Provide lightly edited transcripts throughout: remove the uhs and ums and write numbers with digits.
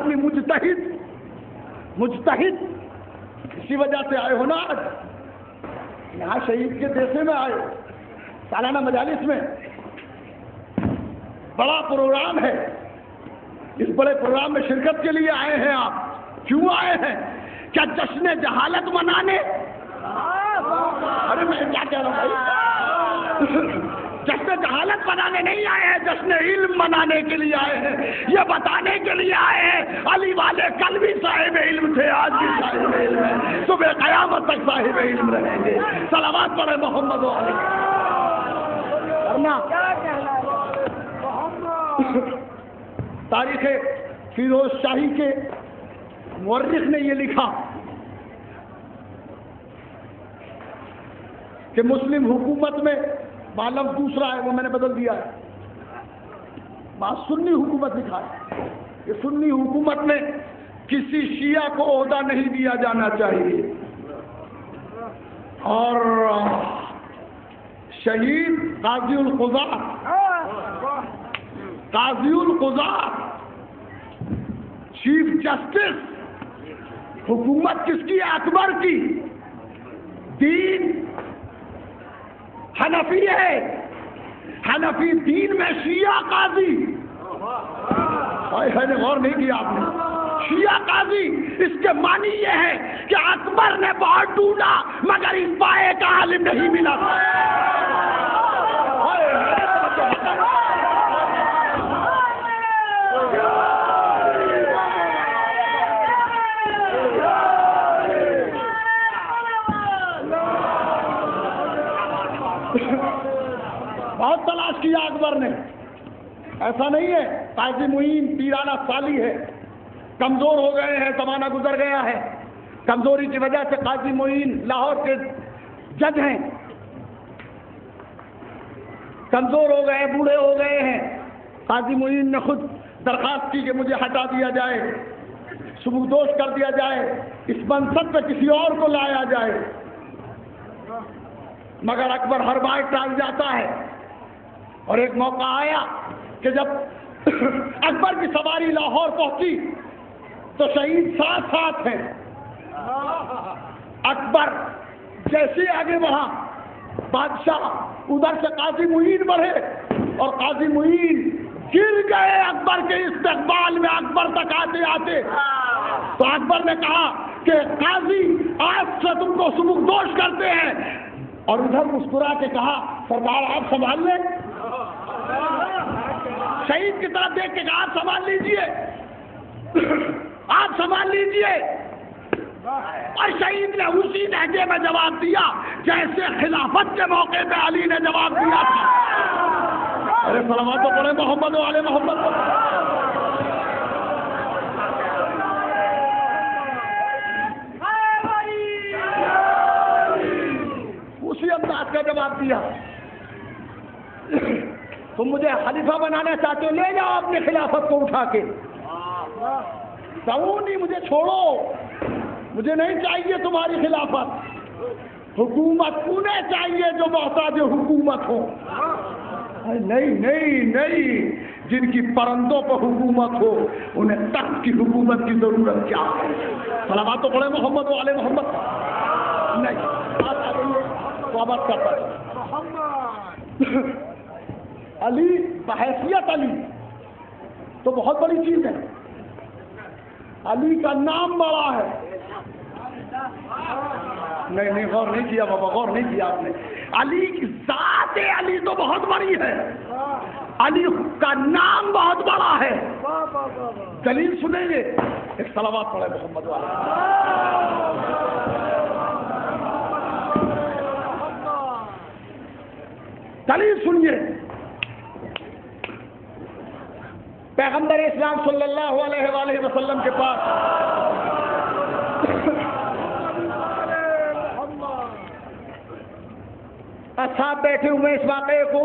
آدمی مجتہد اسی وجہ سے آئے ہو نا آج یہاں شہید کے دیسے میں آئے سالانہ مجالس میں بڑا پروگرام ہے. اس بڑے پروگرام میں شرکت کے لیے آئے ہیں آپ. کیوں آئے ہیں؟ کیا جشن جہالت منانے؟ ارے میں کیا کہہ رہا ہوں بھائی؟ جشن جہالت منانے نہیں آئے ہیں, جشن علم منانے کے لیے آئے ہیں. یہ بتانے کے لیے آئے ہیں علی والے کل بھی صاحب علم تھے, آج بھی صاحب علم ہیں, صبح قیامت تک صاحب علم رہیں گے. صلوات پڑھے محمد و علیہ. تاریخ فیروز شاہی کے مورخ نے یہ لکھا کہ مسلم حکومت میں معلوم دوسرا ہے, وہ میں نے بدل دیا ہے. بات سنی حکومت لکھا ہے کہ سنی حکومت میں کسی شیعہ کو عہدہ نہیں دیا جانا چاہیے. اور شہید قاضی القضاة چیف جسٹس حکومت کس کی؟ اکبر کی. دین حنفی ہے, حنفی دین میں شیعہ قاضی. غور نہیں کیا آپ نے؟ شیعہ قاضی اس کے معنی یہ ہے کہ اکبر نے بہت ڈھونڈا مگر اس پائے کا عالم نہیں ملا. بہت تلاش کیا اکبر نے, ایسا نہیں ہے. قاضی معین پیرانہ سالی ہے, کمزور ہو گئے ہیں, زمانہ گزر گیا ہے. کمزوری کی وجہ سے قاضی معین لاہور کے جج ہیں, کمزور ہو گئے, بوڑھے ہو گئے ہیں. قاضی معین نے خود درخواست کی کہ مجھے ہٹا دیا جائے, سبکدوش کر دیا جائے, اس منصب پہ کسی اور کو لایا جائے. مگر اکبر ہر بار ٹال جاتا ہے. اور ایک موقع آیا کہ جب اکبر کی سواری لاہور پہنچی تو شہید ساتھ ساتھ ہیں. اکبر جیسے آگے بڑھا, بادشاہ ادھر سے قاضی معین بڑھے اور قاضی معین گر گئے اکبر کے استقبال میں. اکبر تک آتے آتے تو اکبر نے کہا کہ قاضی آج سے تم کو سبکدوش کرتے ہیں, اور ادھر مسکرا کے کہا سرکار آپ سنبھال لیں. شہید کی طرف دیکھ کے کہا آپ سنبھال لیجئے, آپ سنبھال لیجئے. اور شہید نے اسی لہجے میں جواب دیا جیسے خلافت کے موقع پہ علی نے جواب دیا تھا. ارے صلوات تو پڑھے محمد و آل محمد. اسی انداز کا جواب دیا. تم مجھے خلیفہ بنانا چاہتے ہو, لے جاؤ اپنی خلافت کو اٹھا کے. نہیں, مجھے چھوڑو, مجھے نہیں چاہیے تمہاری خلافت. حکومت انہیں چاہیے جو محتاج حکومت ہو. نہیں نہیں نہیں, جن کی پرندوں پر حکومت ہو انہیں تخت کی حکومت کی ضرورت کیا ہے؟ صلوات تو پڑھے محمد و آل محمد. نہیں بات کرتا علی بحیثیت علی تو بہت بڑی چیز ہے. علی کا نام بڑا ہے. نہیں غور نہیں کیا بابا, غور نہیں کیا آپ نے. علی کی ذات علی تو بہت بڑی ہے, علی کا نام بہت بڑا ہے. دلیل سنیں گے, ایک صلوات پڑھے محمد والا. دلیل سنیے. پیغمبر اسلام صلی اللہ علیہ وآلہ وسلم کے پاس اصحاب بیٹھے ہوئے. اس واقعے کو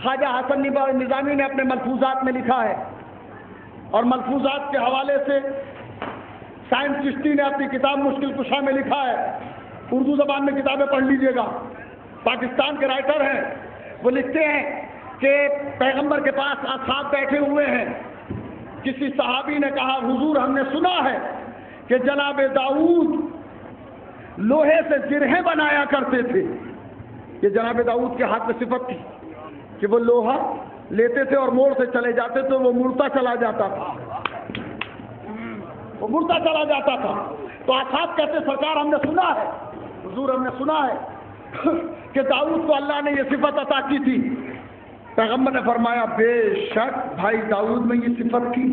خواجہ حسن نظامی نے اپنے ملفوظات میں لکھا ہے, اور ملفوظات کے حوالے سے سائنس چشتی نے اپنی کتاب مشکل کشا میں لکھا ہے. اردو زبان میں کتابیں پڑھ لیجئے گا, پاکستان کے رائٹر ہیں. وہ لکھتے ہیں کہ پیغمبر کے پاس اصحاب بیٹھے ہوئے ہیں, کسی صحابی نے کہا حضور ہم نے سنا ہے کہ جناب داؤد لوہے سے زرہیں بنایا کرتے تھے. یہ جناب داؤد کے ہاتھ میں صفت تھی کہ وہ لوہا لیتے تھے اور موڑ سے چلے جاتے تھے, وہ مڑتا چلا جاتا تھا, وہ مڑتا چلا جاتا تھا. تو اصحاب کہتے سرکار ہم نے سنا ہے, حضور ہم نے سنا ہے کہ داؤد کو اللہ نے یہ صفت عطا کی تھی. پیغمبر نے فرمایا بے شک بھائی داؤد میں یہ صفت تھی,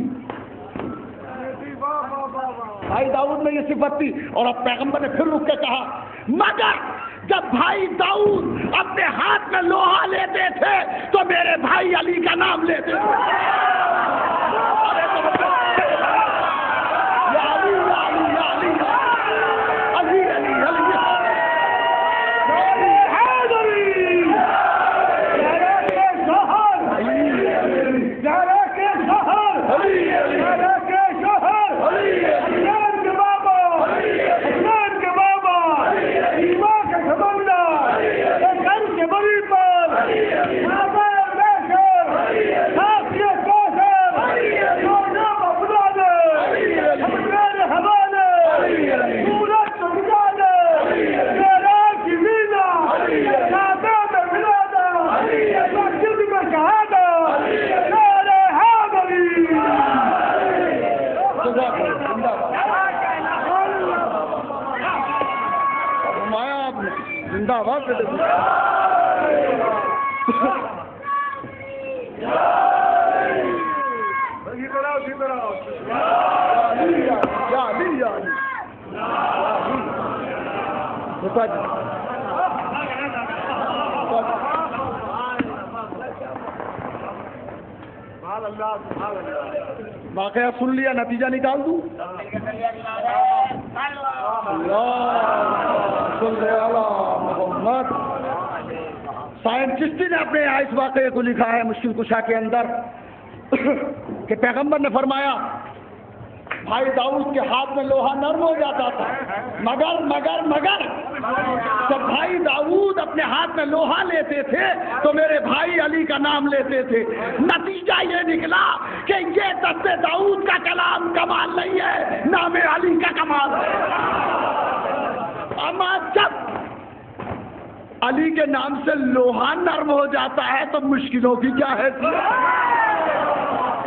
بھائی داؤد میں یہ صفت تھی. اور اب پیغمبر نے پھر رک کے کہا مگر جب بھائی داؤد اپنے ہاتھ میں لوہا لیتے تھے تو میرے بھائی علی کا نام لیتے تھے. واقعہ سن لیا, نتیجہ نکال دوں. محمد سائنٹسٹ نے اپنے اس واقعے کو لکھا ہے مشکل کشا کے اندر کہ پیغمبر نے فرمایا بھائی داؤد کے ہاتھ میں لوہا نرم ہو جاتا تھا, مگر جب بھائی داؤد اپنے ہاتھ میں لوہا لیتے تھے تو میرے بھائی علی کا نام لیتے تھے. نتیجہ یہ نکلا کہ یہ دست داؤد کا کلام کمال نہیں ہے, نام علی کا کمال ہے. اما جب علی کے نام سے لوہا نرم ہو جاتا ہے تو مشکلوں کی کیا ہے.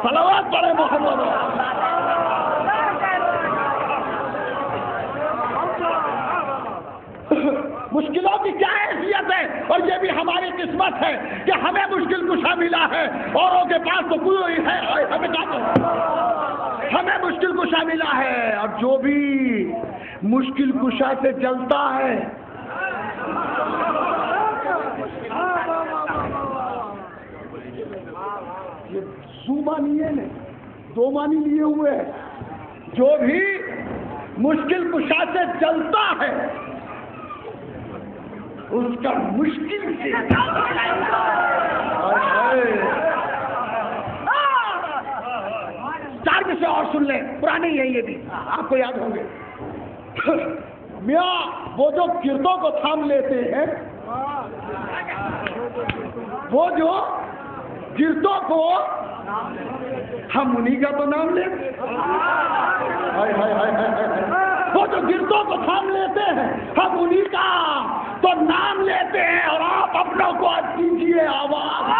صلوات پڑھے محمد. مشکلوں کی کیا حیثیت ہے, اور یہ بھی ہماری قسمت ہے کہ ہمیں مشکل کشا ملا ہے, اوروں کے پاس تو کوئی ہے, ہمیں مشکل کشا ملا ہے. اور جو بھی مشکل کشا سے جلتا ہے یہ دو معنی ہے, دو معنی لیے ہوئے ہیں. جو بھی مشکل کشا سے جلتا ہے اس کا مشکل سے چار میں سے اور سن لیں, پرانے ہی ہیں یہ بھی, آپ کو یاد ہوں گے. میاں وہ جو گردوں کو تھام لیتے ہیں, وہ جو گردوں کو ہم انہیں کا تو نام لیتے, وہ جو گردوں کو تھام لیتے ہیں ہم انہیں کا تو نام لیتے ہیں. اور آپ اپنوں کو دیجیے آواز,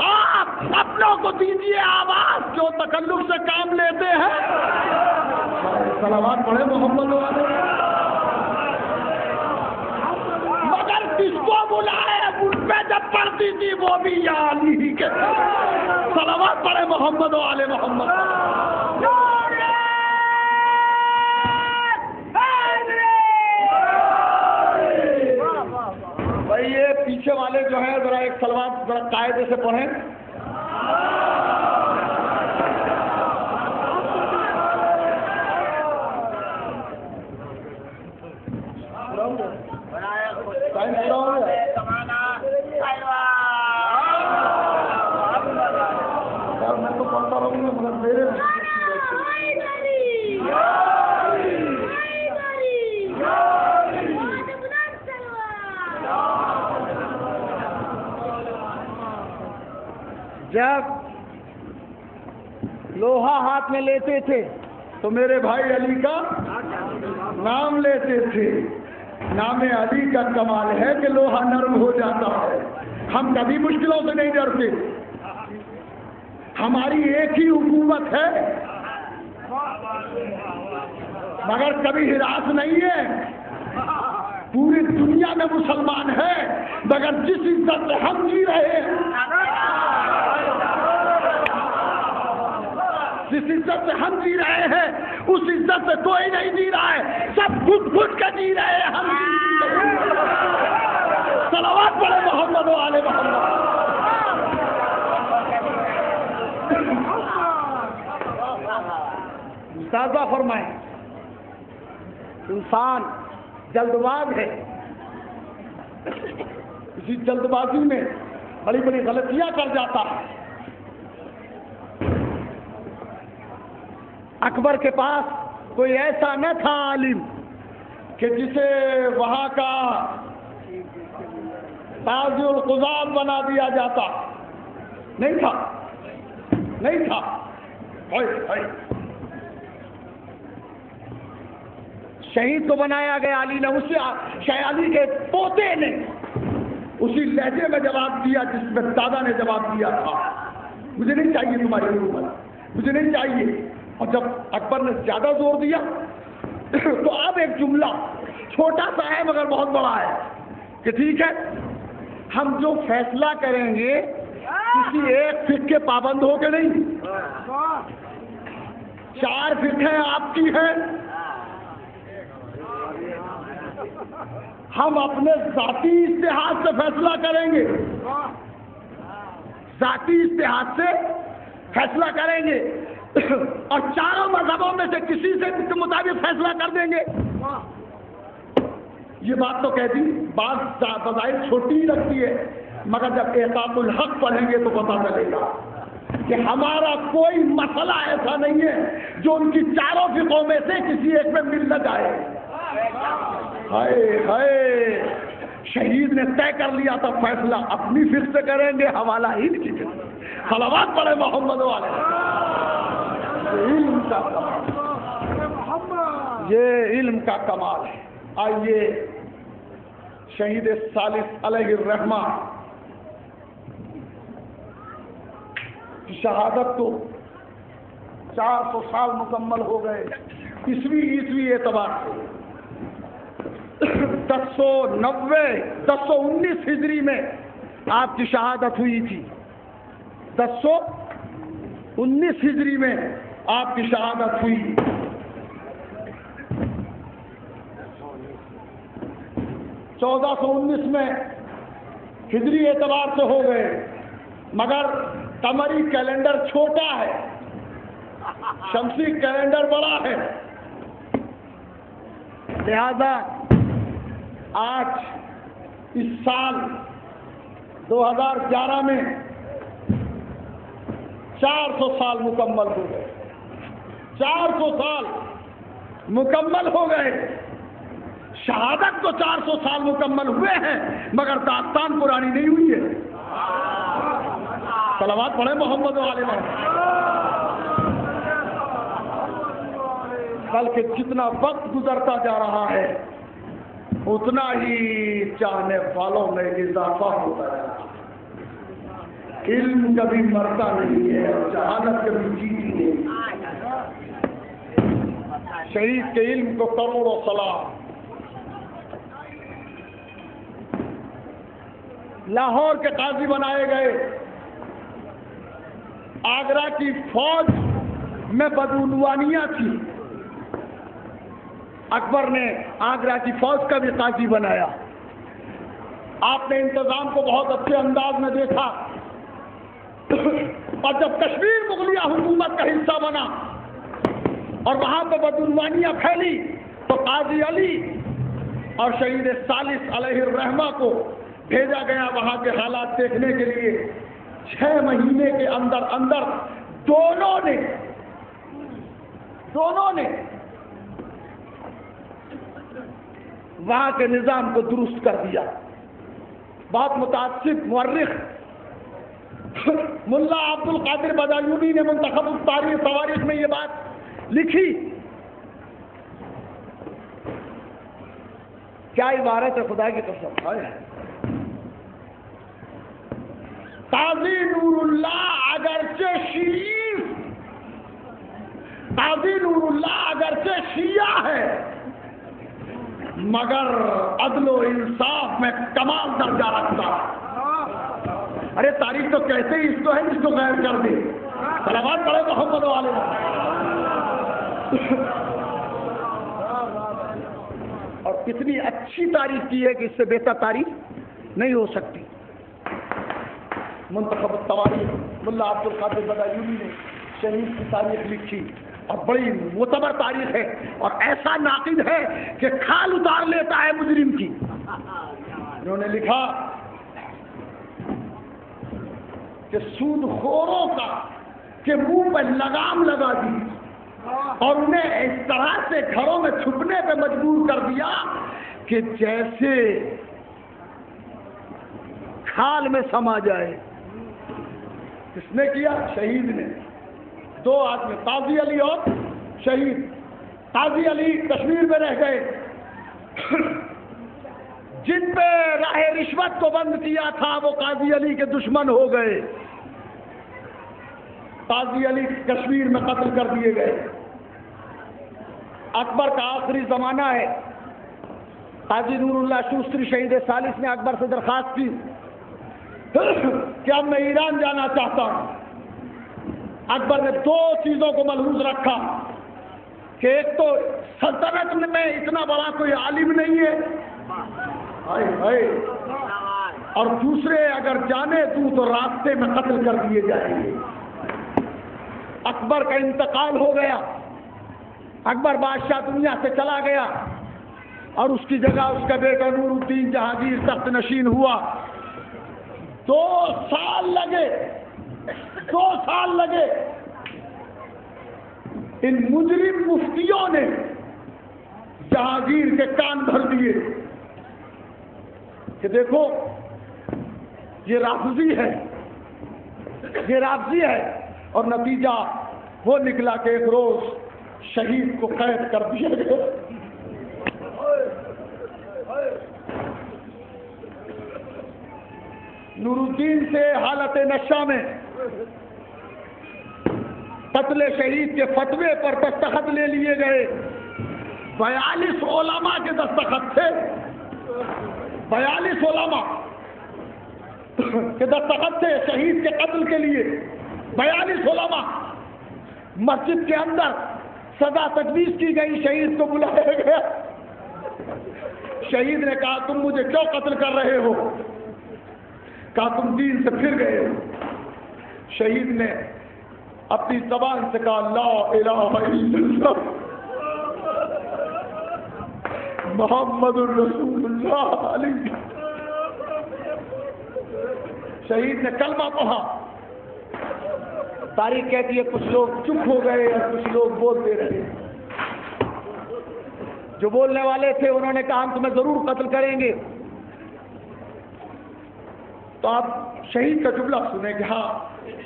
آپ اپنوں کو دیجیے آواز جو تکلف سے کام لیتے ہیں. صلوات پڑھے محمد والے. مگر کس کو بلائے ان پہ جب پڑھتی تھی وہ بھی یا علی کے. صلوات پڑھے محمد والے محمد. بھائی یہ پیچھے والے جو ہیں ذرا ایک صلوات ذرا قاعدے سے پڑھیں. میں تو پڑھتا رہوں گا مگر میرے جب لوہا ہاتھ میں لیتے تھے تو میرے بھائی علی کا نام لیتے تھے. نام علی کا کمال ہے کہ لوہا نرم ہو جاتا ہے. ہم کبھی مشکلوں سے نہیں ڈرتے. ہماری ایک ہی حکومت ہے مگر کبھی ہراس نہیں ہے. پوری دنیا میں مسلمان ہے مگر جس عزت سے ہم جی رہے ہیں، جس عزت سے ہم جی رہے ہیں اس عزت سے کوئی نہیں جی رہا ہے. سب گھٹ گھٹ کے جی رہے ہیں. ہم صلوات پڑھے محمد و آل محمد. تازہ فرمائیں. انسان جلد باز ہے، اسی جلد بازی میں بڑی بڑی غلطیاں کر جاتا ہے. اکبر کے پاس کوئی ایسا نہ تھا عالم کہ جسے وہاں کا تاج القضات بنا دیا جاتا. نہیں تھا، نہیں تھا. شہید کو بنایا گیا علی نے، اسے شاہ علی کے پوتے نے اسی لہجے میں جواب دیا جس میں دادا نے جواب دیا تھا. مجھے نہیں چاہیے تمہاری حکومت، مجھے نہیں چاہیے. اور جب اکبر نے زیادہ زور دیا تو اب ایک جملہ چھوٹا سا ہے مگر بہت بڑا ہے کہ ٹھیک ہے ہم جو فیصلہ کریں گے کسی ایک فقہ کے پابند ہو کے نہیں. 4 فقہیں آپ کی ہیں، ہم اپنے ذاتی اجتہاد سے فیصلہ کریں گے. ذاتی اجتہاد سے فیصلہ کریں گے اور 4 مذہبوں میں سے کسی سے کے مطابق فیصلہ کر دیں گے. یہ بات تو کہتی بات بظاہر چھوٹی ہی لگتی ہے مگر جب احقاق الحق پڑھیں گے تو پتہ چلے گا کہ ہمارا کوئی مسئلہ ایسا نہیں ہے جو ان کی 4 فقہوں میں سے کسی ایک میں مل نہ جائے. ہائے ہائے، شہید نے طے کر لیا تھا فیصلہ اپنی فقہ سے کریں گے، حوالہ ان کی فقہ. صلوات پڑھے محمد والے. یہ علم کا کمال ہے. آئیے شہید ثالث علیہ الرحمہ کی شہادت کو 400 سال مکمل ہو گئے عیسوی اعتبار سے. 1019 ہجری میں آپ کی شہادت ہوئی تھی. 1019 ہجری میں آپ کی شہادت ہوئی. 1419 میں ہجری اعتبار سے ہو گئے مگر قمری کیلنڈر چھوٹا ہے، شمسی کیلنڈر بڑا ہے. لہذا آج اس سال 2011 میں 400 سال مکمل ہو گئے. 400 سال مکمل ہو گئے. شہادت تو 400 سال مکمل ہوئے ہیں مگر داستان پرانی نہیں ہوئی ہے. صلوات پڑھے محمد والے محمد. بلکہ جتنا وقت گزرتا جا رہا ہے اتنا ہی چاہنے والوں میں اضافہ ہوتا ہے. علم کبھی مرتا نہیں ہے اور جہالت کبھی جیتی نہیں. شہید کے علم کو کروڑوں سلام. لاہور کے قاضی بنائے گئے. آگرہ کی فوج میں بدعنوانیاں تھی. اکبر نے آگرہ کی فوج کا بھی قاضی بنایا. آپ نے انتظام کو بہت اچھے انداز میں دیکھا اور جب کشمیر مغلیہ حکومت کا حصہ بنا اور وہاں پہ بدعنوانیاں پھیلی تو قاضی علی اور شہید ثالث علیہ الرحمہ کو بھیجا گیا وہاں کے حالات دیکھنے کے لیے. 6 مہینے کے اندر اندر دونوں نے وہاں کے نظام کو درست کر دیا. بہت متعصب مورخ ملا عبد القادر بدایونی نے منتخب التاریخ تواریخ میں یہ بات لکھی. کیا عبارت ہے خدا کی قسم. قاضی نور اللہ اگرچہ شیعی، قاضی نور اللہ اگرچہ شیعہ ہے مگر عدل و انصاف میں کمال درجہ رکھتا. ارے تاریخ تو کہتے ہی اس کو ہے جس کو غیر کر دے. صلوات پڑھے محمد والے. اور کتنی اچھی تاریخ کی ہے کہ اس سے بہتر تاریخ نہیں ہو سکتی. منتخب التواریخ ملا عبد القادر بدایونی نے شہید کی تاریخ لکھی اور بڑی معتبر تاریخ ہے اور ایسا ناقد ہے کہ کھال اتار لیتا ہے مجرم کی. انہوں نے لکھا کہ سود خوروں کا کہ منہ پہ لگام لگا دی اور انہیں اس طرح سے گھروں میں چھپنے پہ مجبور کر دیا کہ جیسے کھال میں سما جائے. کس نے کیا؟ شہید نے. 2 آدمی قاضی علی اور شہید. قاضی علی کشمیر میں رہ گئے. جن پہ راہ رشوت کو بند کیا تھا وہ قاضی علی کے دشمن ہو گئے. قاضی علی کشمیر میں قتل کر دیے گئے. اکبر کا آخری زمانہ ہے. قاضی نور اللہ شوستری شہید ثالث نے اکبر سے درخواست کی کہ اب میں ایران جانا چاہتا ہوں. اکبر نے 2 چیزوں کو ملحوظ رکھا کہ ایک تو سلطنت میں اتنا بڑا کوئی عالم نہیں ہے اور دوسرے اگر جانے دوں تو راستے میں قتل کر دیے جائیں گے. اکبر کا انتقال ہو گیا. اکبر بادشاہ دنیا سے چلا گیا اور اس کی جگہ اس کا بیٹا نور الدین جہانگیر تخت نشین ہوا. 2 سال لگے 2 سال لگے ان مجرم مفتیوں نے جہانگیر کے کان بھر دیے کہ دیکھو یہ رافضی ہے، یہ رافضی ہے. اور نتیجہ وہ نکلا کہ ایک روز شہید کو قید کر دیا گیا. نور الدین سے حالت نشہ میں قتل شہید کے فتوے پر دستخط لے لیے گئے. 42 علماء کے دستخط تھے. 42 علماء کے دستخط تھے شہید کے قتل کے لیے. 42 علماء. مسجد کے اندر سزا تجویز کی گئی. شہید کو بلایا گیا. شہید نے کہا تم مجھے کیوں قتل کر رہے ہو؟ کہا تم دین سے پھر گئے ہو. شہید نے اپنی زبان سے کہا لا الہ الا اللہ محمد الرسول اللہ علیہ. شہید نے کلمہ پڑھا. تاریخ کہتی ہے کچھ لوگ چپ ہو گئے اور کچھ لوگ بولتے رہے. جو بولنے والے تھے انہوں نے کہا ہم تمہیں ضرور قتل کریں گے. تو آپ شہید کا جملہ سنیں کہ ہاں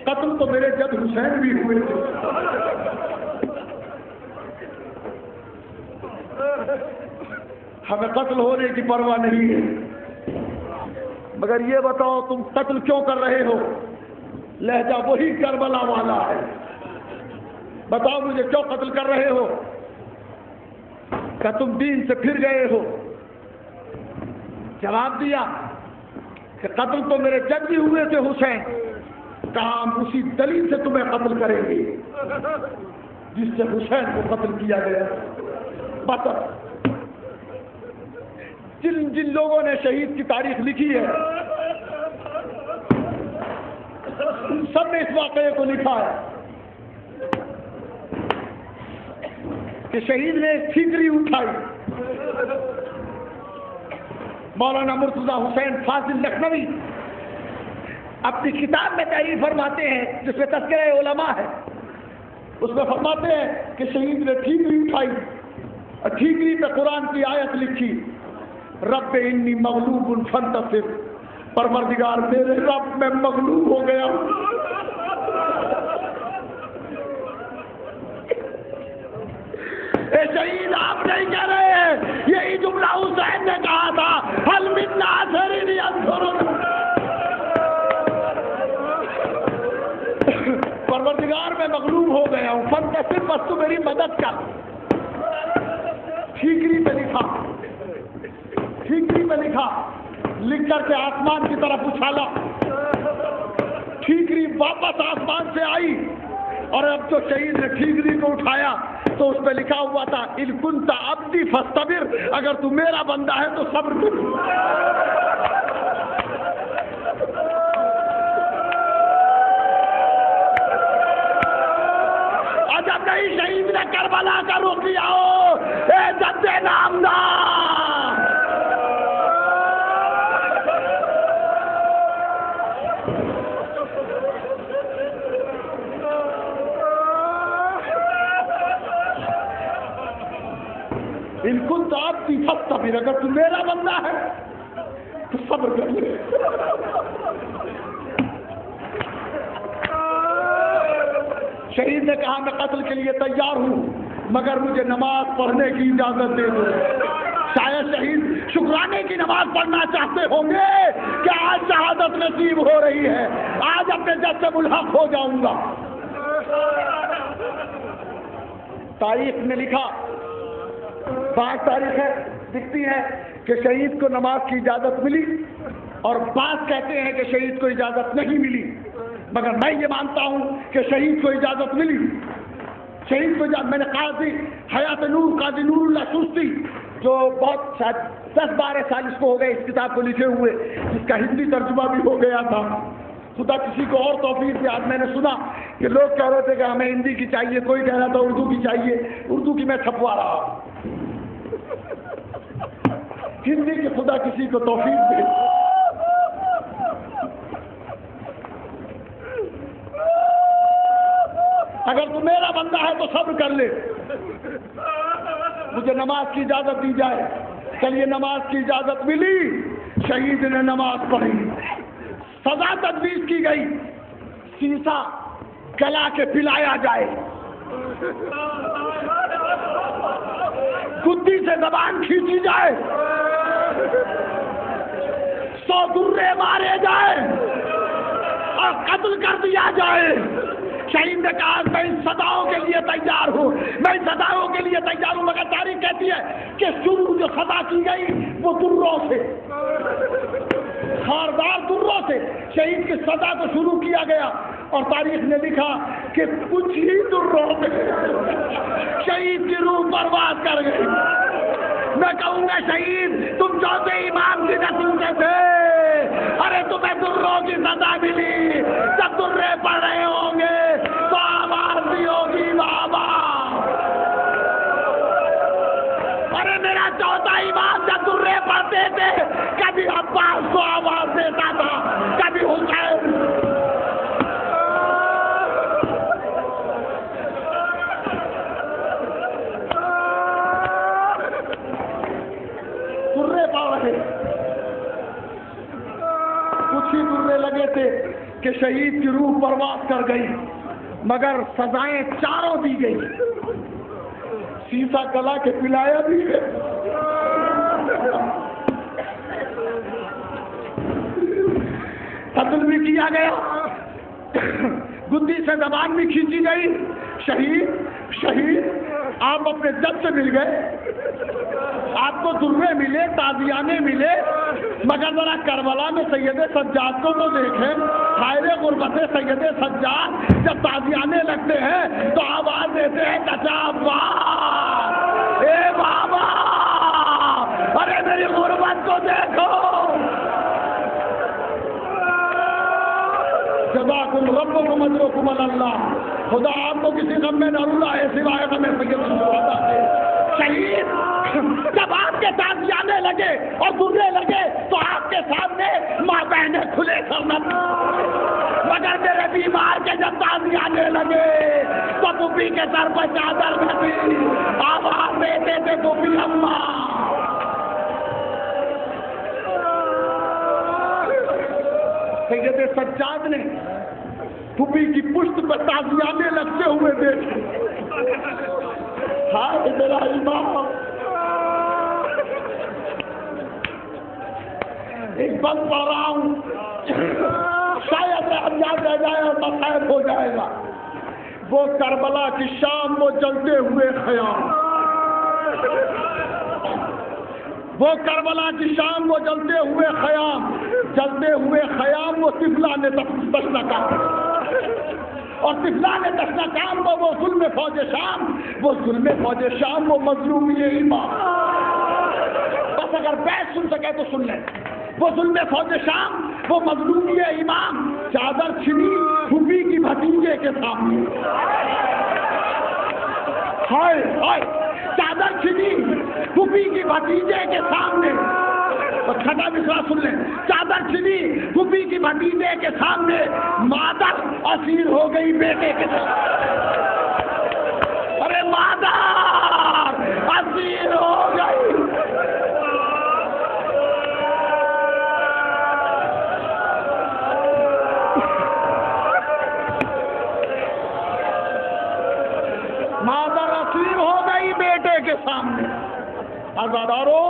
قتل تو میرے جد حسین بھی ہوئے تھے. ہمیں قتل ہونے کی پرواہ نہیں ہے مگر یہ بتاؤ تم قتل کیوں کر رہے ہو؟ لہجہ وہی کربلا والا ہے. بتاؤ مجھے کیوں قتل کر رہے ہو؟ کہ تم دین سے پھر گئے ہو. جواب دیا کہ قتل تو میرے جد بھی ہوئے تھے حسین. کہا ہم اسی دلیل سے تمہیں قتل کریں گے جس سے حسین کو قتل کیا گیا. بس جن لوگوں نے شہید کی تاریخ لکھی ہے سب نے اس واقعے کو لکھا ہے کہ شہید نے ٹھیکری اٹھائی. مولانا مرتضی حسین فاضل لکھنوی اپنی کتاب میں تحریر فرماتے ہیں جس میں تذکرہ علماء ہے. اس میں فرماتے ہیں کہ شہید نے ٹھیکری اٹھائی اور ٹھیکری پہ قرآن کی آیت لکھی رب انی مغلوب فانتصر پروردگار میرے رب میں مغلوب ہو گیا ہوں. اے شہید آپ نہیں کہہ رہے ہیں، یہی جملہ حسین نے کہا تھا، حل من ناصر ینصرنا. پروردگار میں مغلوب ہو گیا ہوں، فانتصر، بس تو میری مدد کر. ٹھیکری پہ لکھا، ٹھیکری پہ لکھا، لکھ کر کے آسمان کی طرف اچھالا. ٹھیکری واپس آسمان سے آئی، اور اب جو شہید نے ٹھیکری کو اٹھایا تو اس پہ لکھا ہوا تھا ان کنت عبدی فاصطبر، اگر تو میرا بندہ ہے تو صبر کر. عجب نہیں شہید نے کربلا کا رخ لیا ہو، اے جد نامدار. ان کنت عبدی فاصطبر، اگر تو میرا بندہ ہے تو صبر کر لے. شہید نے کہا میں قتل کے لیے تیار ہوں مگر مجھے نماز پڑھنے کی اجازت دے دو. شاید شہید شکرانے کی نماز پڑھنا چاہتے ہوں گے کہ آج شہادت نصیب ہو رہی ہے، آج اپنے جد سے ملحق ہو جاؤں گا. تاریخ میں لکھا، بعض تاریخ ہے دکھتی ہے کہ شہید کو نماز کی اجازت ملی، اور بعض کہتے ہیں کہ شہید کو اجازت نہیں ملی. مگر میں یہ مانتا ہوں کہ شہید کو اجازت ملی. شہید کو میں نے قاضی حیات نور، قاضی نور اللہ سوستی، جو بہت شاید 10-12 سال اس کو ہو گئے اس کتاب کو لکھے ہوئے، جس کا ہندی ترجمہ بھی ہو گیا تھا. خدا کسی کو اور توفیق دے. آج میں نے سنا کہ لوگ کہہ رہے تھے کہ ہمیں ہندی کی چاہیے، کوئی کہہ رہا تھا اردو کی چاہیے. اردو کی میں چھپوا رہا ہوں. ہندی کی خدا کسی کو توفیق دے. اگر تو میرا بندہ ہے تو صبر کر لے، مجھے نماز کی اجازت دی جائے. چلیے نماز کی اجازت ملی، شہید نے نماز پڑھی. سزا تجویز کی گئی، سیسا گلا کے پلایا جائے، گدی سے زبان کھینچی جائے، 100 درے مارے جائے اور قتل کر دیا جائے. شہید نے کہا میں ان سزاؤں کے لیے تیار ہوں، میں ان سزاؤں کے لیے تیار ہوں. مگر تاریخ کہتی ہے کہ شروع جو سزا کی گئی وہ دروں سے، خاردار دروں سے شہید کی سزا کو شروع کیا گیا. اور تاریخ نے لکھا کہ کچھ ہی دروں میں شہید کی روح پرواز کر گئی. میں کہوں گا شہید تم چوتھے امام کی نسل سے تھے، ارے تمہیں دروں کی سزا ملی. جب درے پڑھ رہے ہوں گے تو آواز بھی ہوگی بابا. ارے میرا چوتھا امام جب درے پڑھتے تھے کبھی عباس کو آواز دیتا تھا، کبھی حسین. درے پڑھ رہے، کچھ ہی درے لگے تھے کہ شہید کی روح پرواز کر گئی، مگر سزائیں چاروں دی گئی. سیسا گلا کے پلایا بھی ہے، قتل بھی کیا گیا، گدی سے زبان بھی کھینچی گئی. شہید آپ اپنے جد سے مل گئے، آپ کو درے ملے، تازیانے ملے، مگر ذرا کربلا میں سید سجاد کو تو دیکھیں. خیر غربت سید سجاد جب تازیانے لگتے ہیں تو آواز دیتے ہیں چچا عباس، اے بابا، ارے میری غربت کو دیکھو. جزاکم ربکم اجرکم اللہ. خدا آپ کو کسی غم میں نہ رلائے سوائے غم سید الشہداء کے. شہید جب آپ کے ساتھ جانے لگے اور گرنے لگے تو آپ کے سامنے ماں بہنیں کھلے کرنا، مگر میرے بیمار کے جب تازی آنے لگے تو پوپی کے سر پر چادر نہ آواز دیتے تھے پوپی اماں. سید سجاد نے پھوپھی کی پشت پر تازیانے لگتے ہوئے دیکھے. ہائے میرا امام, ایک بند پڑھ رہا ہوں, شاید انداز رہ جائے اور مسائب ہو جائے گا. وہ کربلا کی شام, وہ جلتے ہوئے خیام, وہ کربلا کی شام, وہ جلتے ہوئے خیام, جلتے ہوئے خیام, وہ طفلان تشنکام, اور طفلان تشنکام وہ ظلم فوج شام, وہ ظلم فوج شام, وہ مظلومی امام. بس اگر بیت سن سکے تو سن لیں. وہ ظلم فوج شام, وہ مظلومی امام, چادر چھنی پھوپھی کی بھتیجے کے سامنے. ہائے ہائے, چادر چھنی پھوپھی کی بھتیجے کے سامنے. اور چھٹا مصرع سن لیں. چادر چھنی پھوپھی کی بھتیجے کے سامنے, مادر اسیر ہو گئی بیٹے کے سامنے. ارے مادر اسیر ہو گئی. مادر اسیر ہو گئی بیٹے کے سامنے. عزادارو,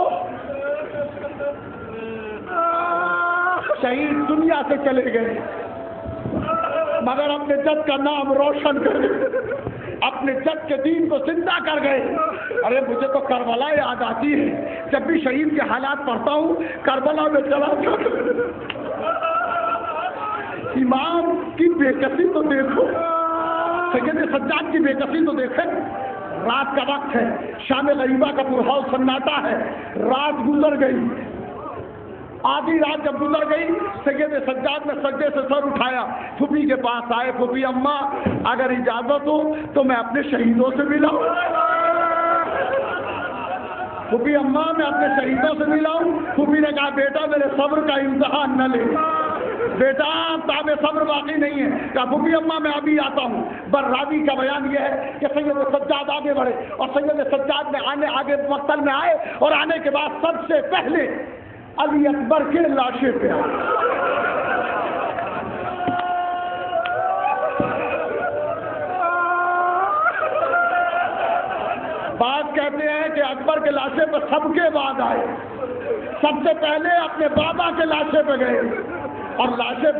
شہید دنیا سے چلے گئے مگر اپنے جد کا نام روشن کر گئے, اپنے جد کے دین کو زندہ کر گئے. ارے مجھے تو کربلا یاد آتی ہے, جب بھی شہید کے حالات پڑھتا ہوں کربلا میں چلا جاتا. امام کی بے کسی تو دیکھو, سید سجاد کی بے کسی تو دیکھیں. رات کا وقت ہے, شام غریبہ کا پرہال سناٹا ہے, رات گزر گئی. آدھی رات جب گزر گئی, سید سجاد نے سجدے سے سر اٹھایا, پھوپھی کے پاس آئے. پھوپھی اماں اگر اجازت ہو تو میں اپنے شہیدوں سے ملاؤں. پھوپھی اماں میں اپنے شہیدوں سے ملاؤں. پھوپھی نے کہا بیٹا میرے صبر کا امتحان نہ لے, بیٹا تاب صبر باقی نہیں ہے. کہا پھوپھی اماں میں ابھی آتا ہوں. راوی کا بیان یہ ہے کہ سید سجاد آگے بڑھے اور سید سجاد میں آگے مقتل میں آئے, اور آنے کے بعد سب سے پہلے علی اکبر کے لاشے پہ آئے. بات کہتے ہیں کہ اکبر کے لاشے پہ سب کے بعد آئے. سب سے پہلے اپنے بابا کے لاشے پہ گئے اور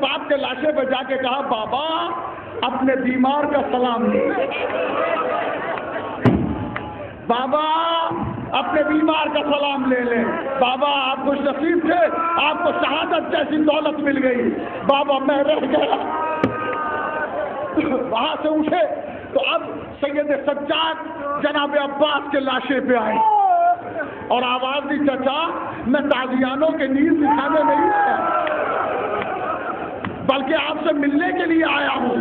باپ کے لاشے پہ جا کے کہا بابا اپنے بیمار کا سلام لے. بابا اپنے بیمار کا سلام لے لیں. بابا آپ خوش نصیب تھے, آپ کو شہادت جیسی دولت مل گئی. بابا میں رہ گیا. وہاں سے اٹھے تو اب سید سجاد جناب عباس کے لاشے پہ آئے اور آواز دی, چچا میں تازیانوں کے نیز دکھانے نہیں آیا بلکہ آپ سے ملنے کے لیے آیا ہوں.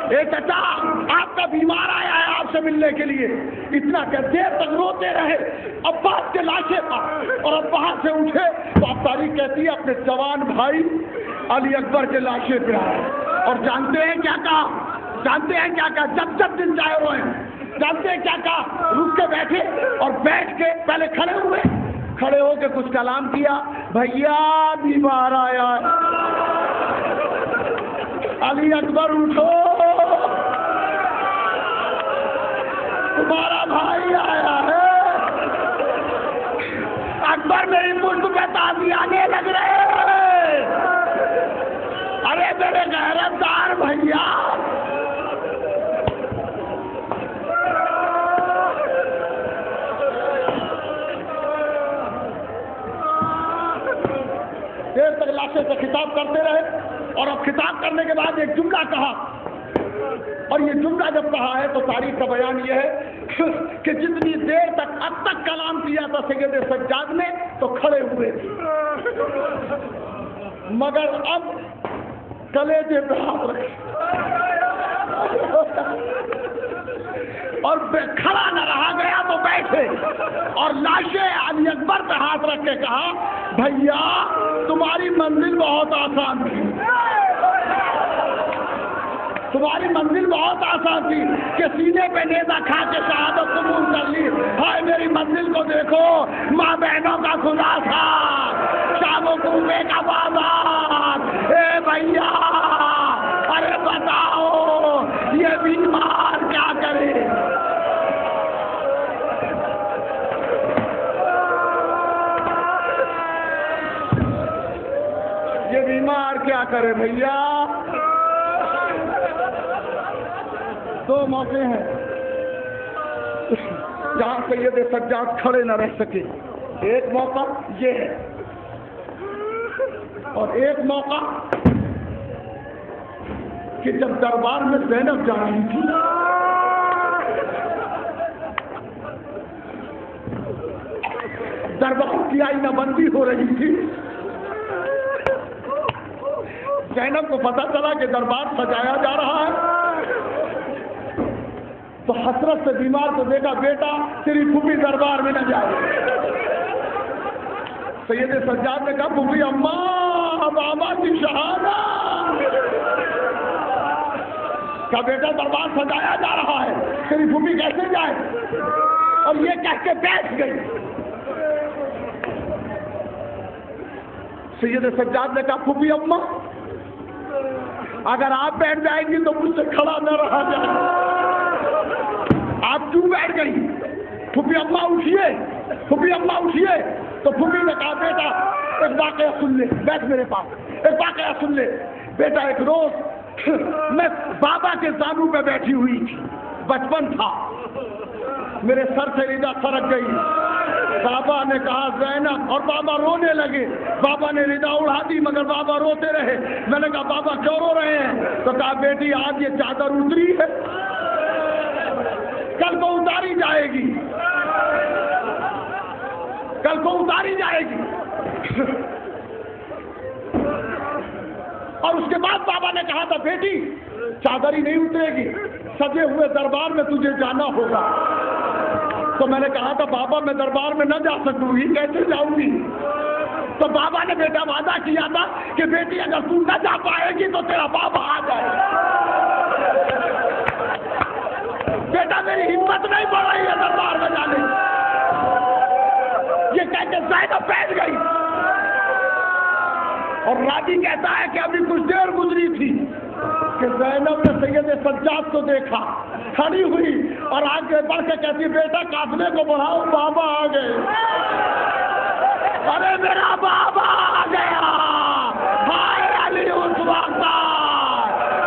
اے چچا آپ کا بیمار آیا ہے آپ سے ملنے کے لیے. اتنا کہ دیر تک روتے رہے عباس کے لاشے پر, اور اب وہاں سے اٹھے تو اب تاریخ کہتی ہے اپنے جوان بھائی علی اکبر کے لاشے پہ آئے. اور جانتے ہیں کیا کہا, جانتے ہیں کیا کہا, جب دن جائے ہوئے ہیں, جانتے ہیں کیا کہا, رک کے بیٹھے اور بیٹھ کے پہلے کھڑے ہوئے, کھڑے ہو کے کچھ کلام کیا. بھیا بیمار آیا ہے, علی اکبر اٹھو, تمہارا بھائی آیا ہے. اکبر میری ملک پہ تازیانے لگ رہے ہیں. ارے میرے غیرت دار بھیا, دیر تک لاشے سے خطاب کرتے رہے اور اب خطاب کرنے کے بعد ایک جملہ کہا, اور یہ جملہ جب کہا ہے تو تاریخ کا بیان یہ ہے کہ جتنی دیر تک اب تک کلام کیا تھا سید سجاد نے تو کھڑے ہوئے مگر اب کلیجے پہ ہاتھ رکھے اور کھڑا نہ رہا گیا تو بیٹھے اور لاشے علی اکبر پہ ہاتھ رکھ کے کہا بھیا تمہاری منزل بہت آسان تھی, تمہاری منزل بہت آسان تھی کہ سینے پہ نیزہ کھا کے شہادت قبول کر لی. ہائے میری منزل کو دیکھو, ماں بہنوں کا خلاصہ, شام و صبح کا بازار. اے بھیا ارے بتاؤ یہ بیمار کیا کرے؟ یہ بیمار کیا کرے بھیا؟ دو موقع ہیں جہاں سید سجاد کھڑے نہ رہ سکے. ایک موقع یہ ہے اور ایک موقع کہ جب دربار میں زینب جا رہی تھی, دربار کی آئینہ بندی ہو رہی تھی. زینب کو پتا چلا کہ دربار سجایا جا رہا ہے تو حسرت سے بیمار کو دیکھا, بیٹا تیری پھوپھی دربار میں نہ جائے. سید سجاد نے کہا پھوپھی اماں بابا کی شہادت. کہا بیٹا دربار سجایا جا رہا ہے, تیری پھوپھی کیسے جائے؟ اور یہ کہہ کے بیٹھ گئی. سید سجاد نے کہا پھوپھی اماں اگر آپ بیٹھ جائیں گی تو مجھ سے کھڑا نہ رہا جائے. آپ کیوں بیٹھ گئی؟ پھوپھی اماں اٹھیے, پھوپھی اماں اٹھیے. تو پھوپھی نے کہا بیٹا ایک واقعہ سن لے, بیٹھ میرے پاس, ایک واقعہ سن لے. بیٹا ایک روز میں بابا کے زانو پہ بیٹھی ہوئی تھی, بچپن تھا, میرے سر سے ردا سرک گئی. بابا نے کہا زینب, اور بابا رونے لگے. بابا نے ردا اڑا دی مگر بابا روتے رہے. میں نے کہا بابا کیوں رو رہے ہیں؟ تو کہا بیٹی آج یہ چادر اتری ہے, کل کو اتاری جائے گی, کل کو اتاری جائے گی. اور اس کے بعد بابا نے کہا تھا بیٹی چادر ہی نہیں اترے گی, سجے ہوئے دربار میں تجھے جانا ہوگا. تو میں نے کہا تھا بابا میں دربار میں نہ جا سکوں گی, کیسے جاؤں گی؟ تو بابا نے بیٹا وعدہ کیا تھا کہ بیٹی اگر تو نہ جا پائے گی تو تیرا بابا آ جائے. بیٹا میری ہمت نہیں پڑ رہی ہے دربار میں جانے. یہ کہہ کے زینب بیٹھ گئی. اور راوی کہتا ہے کہ ابھی کچھ دیر گزری تھی کہ زینب نے سید سجاد کو دیکھا کھڑی ہوئی اور آگے بڑھ کے کہتی بیٹا قافلے کو بڑھاؤ, بابا آ گئے. ارے میرا بابا آ گیا. ہائے علی اس وقت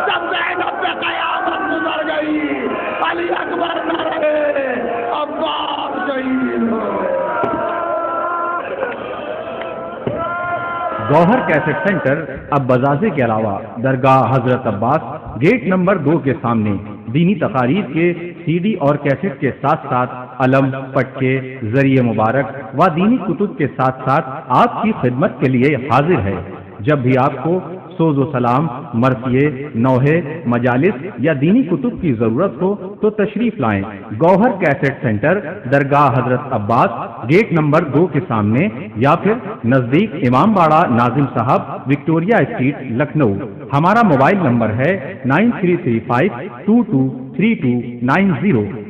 جب زینب پہ قیامت گزر گئی, علی اکبر نہ رہے, عباس شہید ہو. گوہر کیسٹ سینٹر اب بزازے کے علاوہ درگاہ حضرت عباس گیٹ نمبر 2 کے سامنے دینی تقاریر کے سی ڈی اور کیسٹ کے ساتھ ساتھ علم, پٹکے, ذریعہ مبارک و دینی کتب کے ساتھ ساتھ آپ کی خدمت کے لیے حاضر ہے. جب بھی آپ کو سوز و سلام, مرثیے, نوحے, مجالس یا دینی کتب کی ضرورت ہو تو تشریف لائیں. گوہر کیسٹ سینٹر درگاہ حضرت عباس گیٹ نمبر 2 کے سامنے یا پھر نزدیک امام باڑہ ناظم صاحب, وکٹوریہ اسٹریٹ, لکھنؤ. ہمارا موبائل نمبر ہے 9335223290.